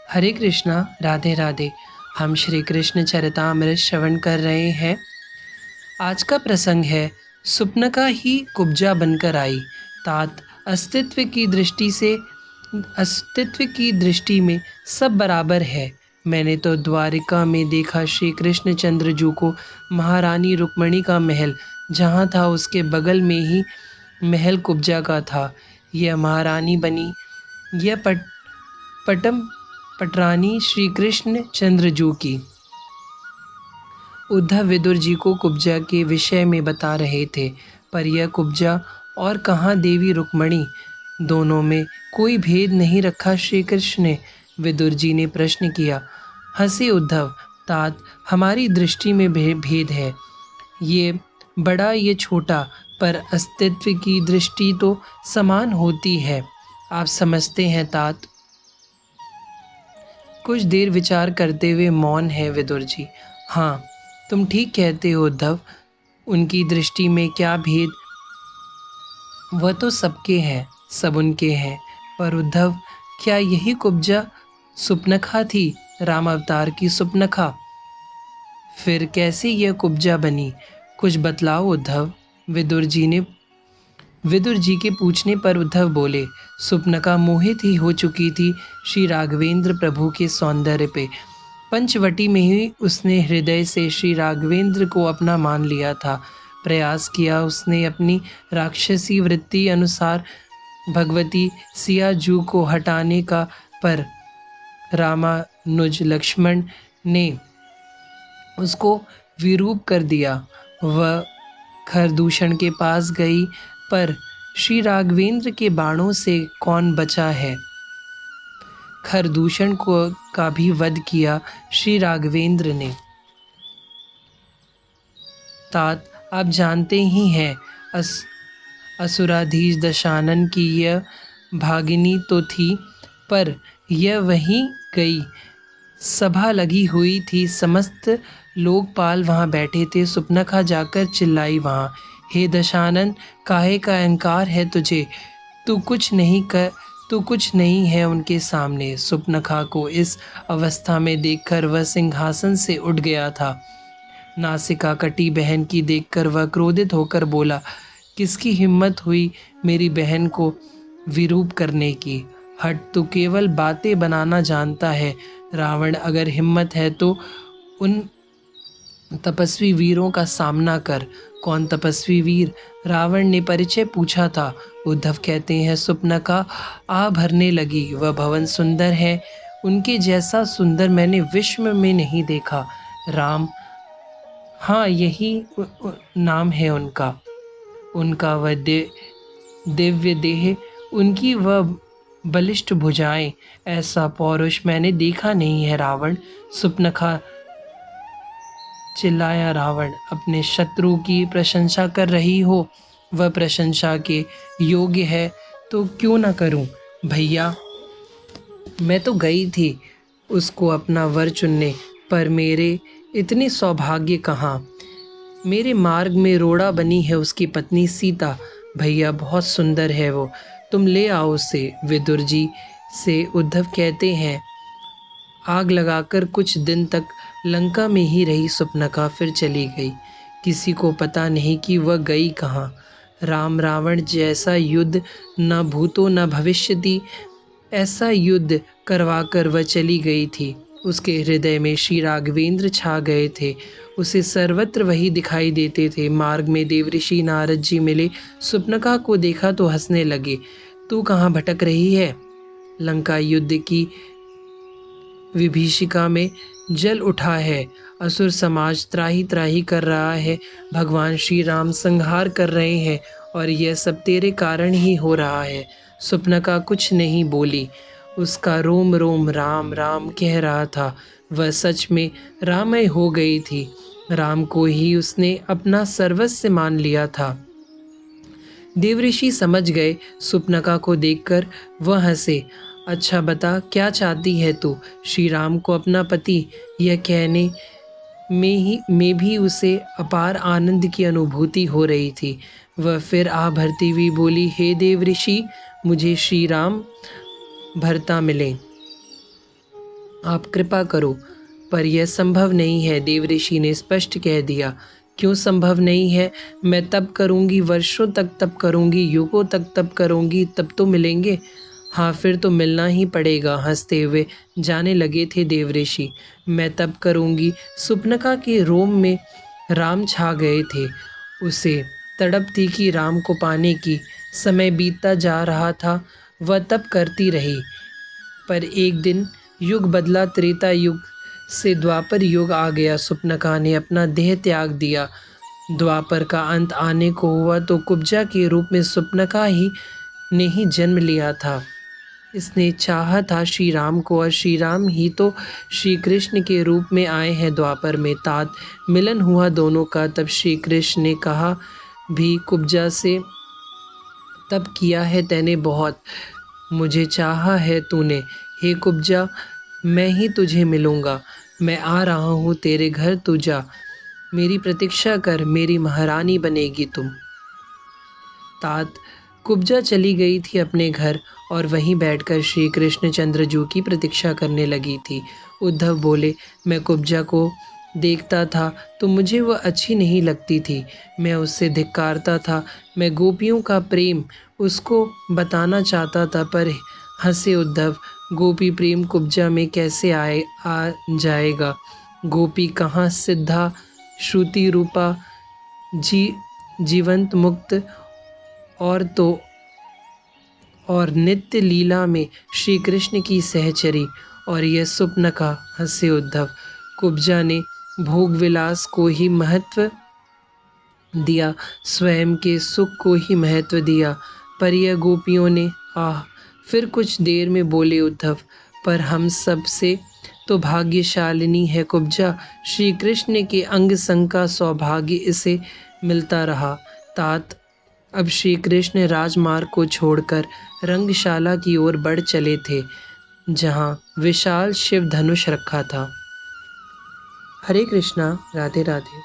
हरे कृष्णा, राधे राधे। हम श्री कृष्ण चरितामृत श्रवण कर रहे हैं। आज का प्रसंग है सुपनका ही कुब्जा बनकर आई। तात अस्तित्व की दृष्टि में सब बराबर है। मैंने तो द्वारिका में देखा श्री कृष्ण चंद्रजू को महारानी रुक्मणी का महल जहाँ था उसके बगल में ही महल कुब्जा का था। यह महारानी बनी, यह पटम पटरानी श्री कृष्ण चंद्रजू की। उद्धव विदुर जी को कुब्जा के विषय में बता रहे थे, पर यह कुब्जा और कहाँ देवी रुक्मणी, दोनों में कोई भेद नहीं रखा श्री कृष्ण ने। विदुर जी ने प्रश्न किया। हंसे उद्धव, तात हमारी दृष्टि में भेद है, ये बड़ा ये छोटा, पर अस्तित्व की दृष्टि तो समान होती है। आप समझते हैं तात। कुछ देर विचार करते हुए मौन है विदुर जी। हाँ, तुम ठीक कहते हो उद्धव, उनकी दृष्टि में क्या भेद, वह तो सबके हैं, सब उनके हैं। पर उद्धव, क्या यही कुब्जा सुपनखा थी, राम अवतार की सुपनखा? फिर कैसे यह कुब्जा बनी, कुछ बतलाओ उद्धव। विदुर जी के पूछने पर उद्धव बोले, सुपनका मोहित ही हो चुकी थी श्री राघवेंद्र प्रभु के सौंदर्य पे। पंचवटी में ही उसने हृदय से श्री राघवेंद्र को अपना मान लिया था। प्रयास किया उसने अपनी राक्षसी वृत्ति अनुसार भगवती सियाजू को हटाने का, पर रामानुज लक्ष्मण ने उसको विरूप कर दिया। वह खरदूषण के पास गई, पर श्री राघवेंद्र के बाणों से कौन बचा है। खरदूषण को का भी वध किया श्री राघवेंद्र ने। तात आप जानते ही हैं, असुराधीश दशानन की यह भागिनी तो थी, पर यह वहीं गई। सभा लगी हुई थी, समस्त लोकपाल वहाँ बैठे थे। सुपनखा जाकर चिल्लाई वहाँ, हे दशानन, काहे का अहंकार है तुझे, तू कुछ नहीं है उनके सामने। सुपनखा को इस अवस्था में देखकर वह सिंहासन से उठ गया था। नासिका कटी बहन की देखकर वह क्रोधित होकर बोला, किसकी हिम्मत हुई मेरी बहन को विरूप करने की? हट, तू केवल बातें बनाना जानता है। रावण, अगर हिम्मत है तो उन तपस्वी वीरों का सामना कर। कौन तपस्वी वीर? रावण ने परिचय पूछा था। उद्धव कहते हैं, सुपनका आ भरने लगी। वह भवन सुंदर है, उनके जैसा सुंदर मैंने विश्व में नहीं देखा। राम, हाँ यही नाम है उनका। उनका वह दिव्य देह, उनकी वह बलिष्ठ भुजाएं, ऐसा पौरुष मैंने देखा नहीं है। रावण, सुपनखा चिल्लाया। रावण, अपने शत्रु की प्रशंसा कर रही हो, वह प्रशंसा के योग्य है तो क्यों न करूं। भैया, मैं तो गई थी उसको अपना वर चुनने, पर मेरे इतने सौभाग्य कहाँ। मेरे मार्ग में रोड़ा बनी है उसकी पत्नी सीता। भैया, बहुत सुंदर है वो, तुम ले आओ उसे। विदुर जी से उद्धव कहते हैं, आग लगाकर कुछ दिन तक लंका में ही रही सुपनका, फिर चली गई। किसी को पता नहीं कि वह गई कहाँ। राम रावण जैसा युद्ध न भूतो न भविष्यति, ऐसा युद्ध करवाकर वह चली गई थी। उसके हृदय में श्री राघवेंद्र छा गए थे, उसे सर्वत्र वही दिखाई देते थे। मार्ग में देवऋषि नारद जी मिले, सुपनका को देखा तो हंसने लगे। तू कहाँ भटक रही है? लंका युद्ध की विभीषिका में जल उठा है, असुर समाज त्राही त्राही कर रहा है, भगवान श्री राम संहार कर रहे हैं, और यह सब तेरे कारण ही हो रहा है। सुपनका कुछ नहीं बोली, उसका रोम रोम राम राम कह रहा था। वह सच में रामय हो गई थी, राम को ही उसने अपना सर्वस्व मान लिया था। देवऋषि समझ गए सुपनका को देखकर, वह हंसे। अच्छा बता, क्या चाहती है तू? श्री राम को अपना पति, यह कहने में भी उसे अपार आनंद की अनुभूति हो रही थी। वह फिर आ भरती हुई बोली, हे देवऋषि, मुझे श्री राम भरता मिले। आप कृपा करो। पर यह संभव नहीं है, देवऋषि ने स्पष्ट कह दिया। क्यों संभव नहीं है? मैं तप करूंगी, वर्षों तक तप करूंगी, युगों तक तप करूंगी, तब तो मिलेंगे। हाँ, फिर तो मिलना ही पड़ेगा। हंसते हुए जाने लगे थे देवऋषि। मैं तप करूंगी। सुपनका के रोम में राम छा गए थे। उसे तड़प थी कि राम को पाने की। समय बीतता जा रहा था, वह तप करती रही। पर एक दिन युग बदला, त्रेता युग से द्वापर युग आ गया। सुपनका ने अपना देह त्याग दिया। द्वापर का अंत आने को हुआ तो कुब्जा के रूप में सुपनका ही ने ही जन्म लिया था। इसने चाहा था श्री राम को, और श्री राम ही तो श्री कृष्ण के रूप में आए हैं द्वापर में। तात मिलन हुआ दोनों का। तब श्री कृष्ण ने कहा, भी कुब्जा से तब किया है तैने बहुत, मुझे चाहा है तूने। हे कुब्जा, मैं ही तुझे मिलूंगा। मैं आ रहा हूँ तेरे घर, तू जा। मेरी प्रतीक्षा कर, मेरी महारानी बनेगी तुम। तात कुब्जा चली गई थी अपने घर, और वहीं बैठकर श्री कृष्णचंद्र जू की प्रतीक्षा करने लगी थी। उद्धव बोले, मैं कुब्जा को देखता था तो मुझे वह अच्छी नहीं लगती थी। मैं उससे धिक्कारता था। मैं गोपियों का प्रेम उसको बताना चाहता था। पर हंसे उद्धव, गोपी प्रेम कुब्जा में कैसे आ जाएगा? गोपी कहाँ? सिद्धा, श्रुति रूपा, जीवंत मुक्त, और तो और नित्य लीला में श्री कृष्ण की सहचरी। और यह सुपनका। हंसे उद्धव, कुब्जा ने भोग विलास को ही महत्व दिया, स्वयं के सुख को ही महत्व दिया। पर यह गोपियों ने। आह! फिर कुछ देर में बोले उद्धव, पर हम सब से तो भाग्यशालिनी है कुब्जा। श्री कृष्ण के अंग संग का सौभाग्य इसे मिलता रहा। तात अब श्री कृष्ण राजमार्ग को छोड़कर रंगशाला की ओर बढ़ चले थे, जहाँ विशाल शिव धनुष रखा था। हरे कृष्णा, राधे राधे।